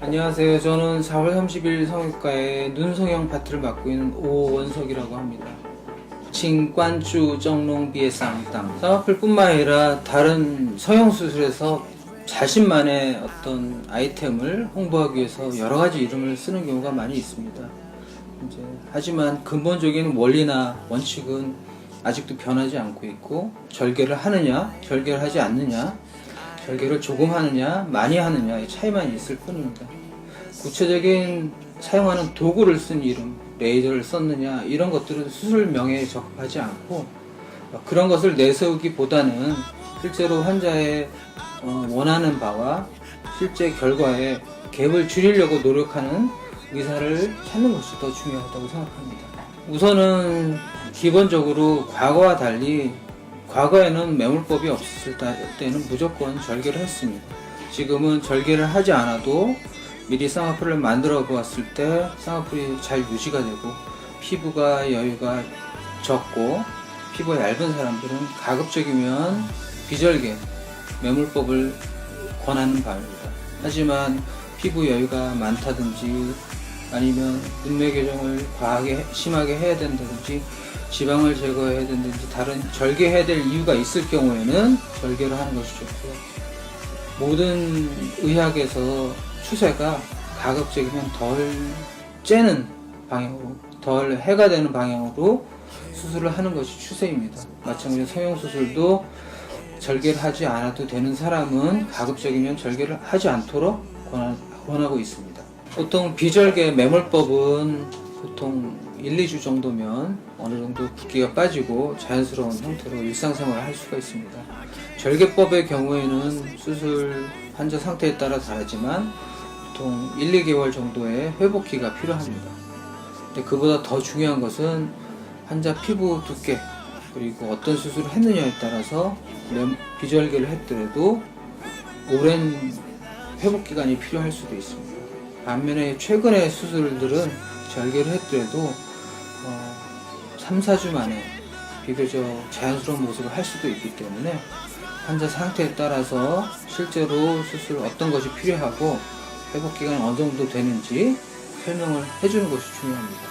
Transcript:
안녕하세요. 저는 4월 30일 성형외과의 눈성형 파트를 맡고 있는 오원석이라고 합니다. 칭관주 정롱비의 쌍땅 쌍꺼풀 뿐만 아니라 다른 성형수술에서 자신만의 어떤 아이템을 홍보하기 위해서 여러가지 이름을 쓰는 경우가 많이 있습니다. 하지만 근본적인 원리나 원칙은 아직도 변하지 않고 있고, 절개를 하느냐 절개를 하지 않느냐, 절개를 조금 하느냐 많이 하느냐의 차이만 있을 뿐입니다. 구체적인 사용하는 도구를 쓴 이름, 레이저를 썼느냐 이런 것들은 수술명에 적합하지 않고, 그런 것을 내세우기보다는 실제로 환자의 원하는 바와 실제 결과에 갭을 줄이려고 노력하는 의사를 찾는 것이 더 중요하다고 생각합니다. 우선은 기본적으로 과거와 달리, 과거에는 매몰법이 없었을 때는 무조건 절개를 했습니다. 지금은 절개를 하지 않아도 미리 쌍꺼풀을 만들어 보았을 때 쌍꺼풀이 잘 유지가 되고, 피부가 여유가 적고 피부가 얇은 사람들은 가급적이면 비절개, 매몰법을 권하는 바입니다. 하지만 피부 여유가 많다든지 아니면 눈매 교정을 과하게 심하게 해야 된다든지 지방을 제거해야 된다든지 다른 절개해야 될 이유가 있을 경우에는 절개를 하는 것이 좋고요. 모든 의학에서 추세가 가급적이면 덜 째는 방향으로, 덜 해가 되는 방향으로 수술을 하는 것이 추세입니다. 마찬가지로 성형수술도 절개를 하지 않아도 되는 사람은 가급적이면 절개를 하지 않도록 권하고 있습니다. 보통 비절개 매몰법은 보통 1, 2주 정도면 어느 정도 붓기가 빠지고 자연스러운 형태로 일상생활을 할 수가 있습니다. 절개법의 경우에는 수술 환자 상태에 따라 다르지만 보통 1, 2개월 정도의 회복기가 필요합니다. 근데 그보다 더 중요한 것은 환자 피부 두께, 그리고 어떤 수술을 했느냐에 따라서 비절개를 했더라도 오랜 회복기간이 필요할 수도 있습니다. 반면에 최근의 수술들은 절개를 했더라도 3, 4주 만에 비교적 자연스러운 모습을 할 수도 있기 때문에 환자 상태에 따라서 실제로 수술 어떤 것이 필요하고 회복기간이 어느 정도 되는지 설명을 해주는 것이 중요합니다.